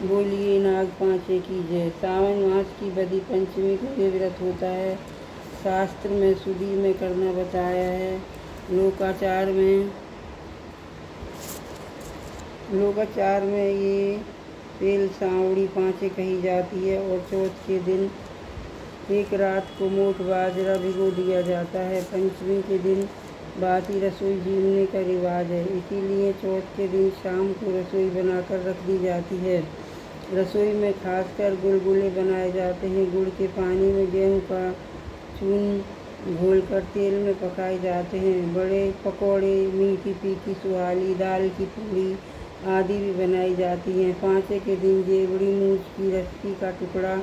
बोलिए नाग पांचे की जय। सावन मास की बदी पंचमी को ये व्रत होता है। शास्त्र में सुदी में करना बताया है। लोकाचार में ये पेल सांवड़ी पांचे कही जाती है और चौथ के दिन एक रात को मोट बाजरा भिगो दिया जाता है। पंचमी के दिन बाती रसोई जीवने का रिवाज है, इसीलिए चौथ के दिन शाम को रसोई बनाकर रख दी जाती है। रसोई में खासकर गुलगुले बनाए जाते हैं। गुड़ के पानी में गेहूं का चून घोलकर तेल में पकाए जाते हैं। बड़े पकौड़े, मीठी पीठी सुहाली, दाल की पूड़ी आदि भी बनाई जाती हैं। पांचे के दिन जेवड़ी मूछ की रस्सी का टुकड़ा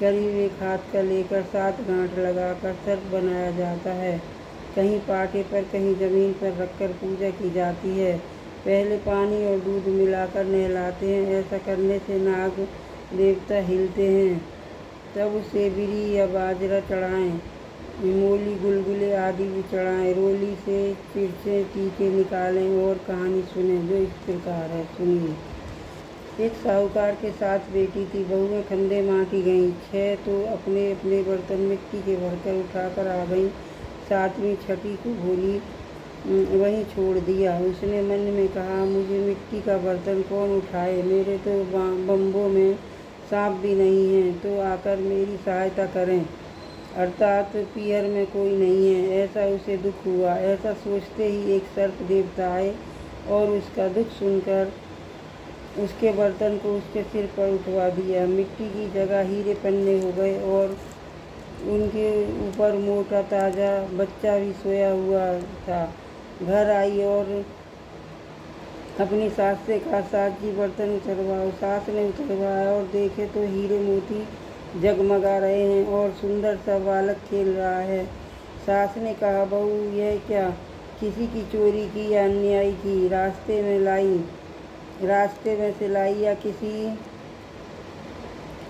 करीब एक हाथ का लेकर 7 गांठ लगाकर सर्प बनाया जाता है। कहीं पाटे पर कहीं जमीन पर रखकर पूजा की जाती है। पहले पानी और दूध मिलाकर नहलाते हैं। ऐसा करने से नाग देवता हिलते हैं। तब उसे बिरी या बाजरा चढ़ाएं, मूली गुलगुले आदि भी चढ़ाएं। रोली से चिरचे टीके निकालें और कहानी सुनें जो इस प्रकार है, सुनिए। एक साहूकार के 7 बेटी थी। बहुएं खंडे माटी गईं। 6 तो अपने अपने बर्तन मिट्टी के भरकर उठाकर आ गईं। 7वीं छठी को भोली वहीं छोड़ दिया। उसने मन में कहा, मुझे मिट्टी का बर्तन कौन उठाए, मेरे तो बम्बों में सांप भी नहीं है, तो आकर मेरी सहायता करें, अर्थात पीहर में कोई नहीं है। ऐसा उसे दुख हुआ। ऐसा सोचते ही एक सर्प देवता आए और उसका दुख सुनकर उसके बर्तन को उसके सिर पर उठवा दिया। मिट्टी की जगह हीरे पन्ने हो गए और उनके ऊपर मोटा ताज़ा बच्चा भी सोया हुआ था। घर आई और अपनी सास से कहा, सास जी बर्तन उतरवाओ। सास ने उतरवाया और देखे तो हीरे मोती जगमगा रहे हैं और सुंदर सा बालक खेल रहा है। सास ने कहा, बहू यह क्या, किसी की चोरी की या अन्याय की, रास्ते में से लाई या किसी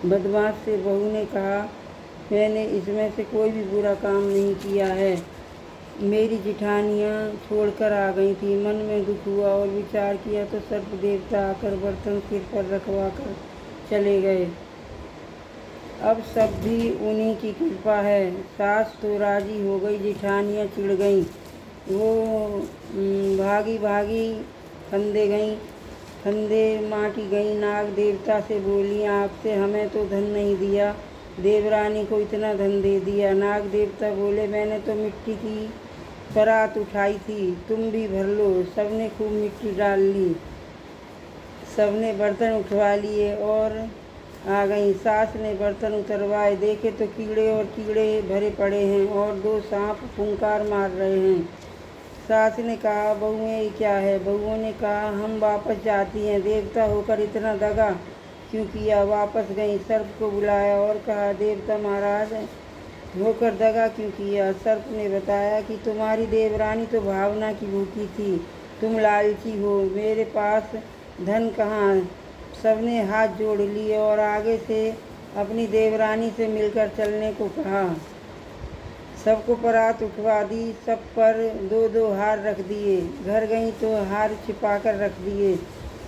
बदमाश से। बहू ने कहा, मैंने इसमें से कोई भी बुरा काम नहीं किया है, मेरी जिठानियाँ छोड़कर आ गई थी। मन में दुख हुआ और विचार किया तो सर्प देवता आकर बर्तन सिर पर रखवा कर चले गए। अब सब भी उन्हीं की कृपा है। सास तो राजी हो गई, जिठानियाँ चिढ़ गईं। वो भागी भागी फंदे माटी गई। नाग देवता से बोली, आपसे हमें तो धन नहीं दिया, देवरानी को इतना धन दे दिया। नाग देवता बोले, मैंने तो मिट्टी की परात उठाई थी, तुम भी भर लो। सबने खूब मिट्टी डाल ली। सबने बर्तन उठवा लिए और आ गई। सास ने बर्तन उतरवाए, देखे तो कीड़े और कीड़े भरे पड़े हैं और 2 सांप फुंकार मार रहे हैं। सास ने कहा, बहुएं क्या है। बहुओं ने कहा, हम वापस जाती हैं, देवता होकर इतना दगा क्यों किया। वापस गई। सर्प को बुलाया और कहा, देवता महाराज होकर दगा क्यों किया। सर्प ने बताया कि तुम्हारी देवरानी तो भावना की भूखी थी, तुम लालची हो, मेरे पास धन कहाँ। सबने हाथ जोड़ लिए और आगे से अपनी देवरानी से मिलकर चलने को कहा। सबको परात उठवा दी, सब पर 2-2 हार रख दिए। घर गई तो हार छिपाकर रख दिए।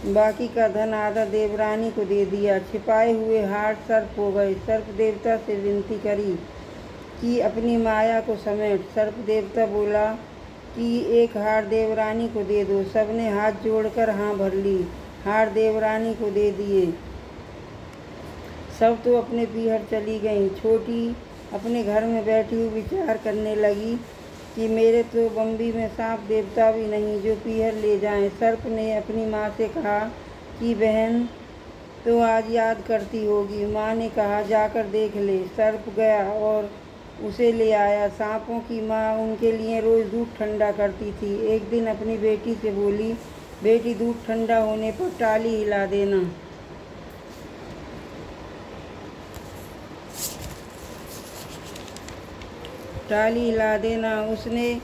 बाकी का धन आधा देवरानी को दे दिया। छिपाए हुए हार सर्प हो गए। सर्प देवता से विनती करी कि अपनी माया को समेट। सर्प देवता बोला कि एक हार देवरानी को दे दो। सबने हाथ जोड़कर हाँ भर ली। हार देवरानी को दे दिए। सब तो अपने पीहर चली गईं। छोटी अपने घर में बैठी हुई विचार करने लगी कि मेरे तो बम्बी में सांप देवता भी नहीं जो पीहर ले जाएं। सर्प ने अपनी माँ से कहा कि बहन तो आज याद करती होगी। माँ ने कहा, जाकर देख ले। सर्प गया और उसे ले आया। सांपों की माँ उनके लिए रोज़ दूध ठंडा करती थी। एक दिन अपनी बेटी से बोली, बेटी दूध ठंडा होने पर टाली हिला देना। टाली हिला देना। उसने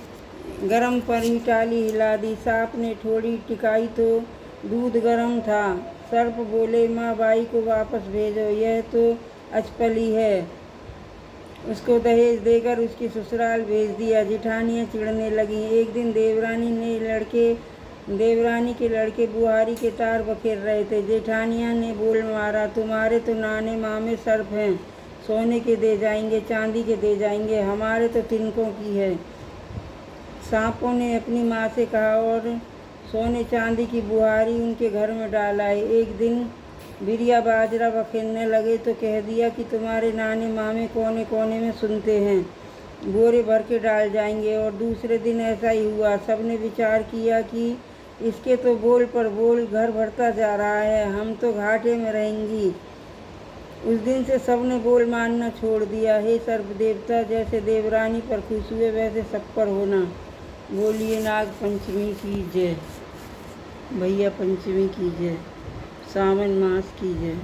गरम पर ही टाली हिला दी। सांप ने थोड़ी टिकाई तो दूध गरम था। सर्प बोले, माँ बाई को वापस भेजो, यह तो अचपली है। उसको दहेज देकर उसकी ससुराल भेज दिया। जिठानियाँ चिढ़ने लगीं। एक दिन देवरानी ने लड़के देवरानी के लड़के बुहारी के तार बखेर रहे थे। जेठानिया ने बोल मारा, तुम्हारे तो नाने मामे सर्प हैं, सोने के दे जाएंगे, चांदी के दे जाएंगे, हमारे तो तिनकों की है। सांपों ने अपनी माँ से कहा और सोने चांदी की बुहारी उनके घर में डाल आए। एक दिन बिरिया बाजरा बखेरने लगे तो कह दिया कि तुम्हारे नाने मामे कोने कोने में सुनते हैं, बोरे भर के डाल जाएंगे। और दूसरे दिन ऐसा ही हुआ। सबने विचार किया कि इसके तो बोल पर बोल घर भरता जा रहा है, हम तो घाटे में रहेंगी। उस दिन से सबने बोल मानना छोड़ दिया। हे सर्प देवता, जैसे देवरानी पर खुश हुए वैसे सब पर होना। बोलिए नाग पंचमी की जय, भैया पंचमी की जय, सावन मास की जय।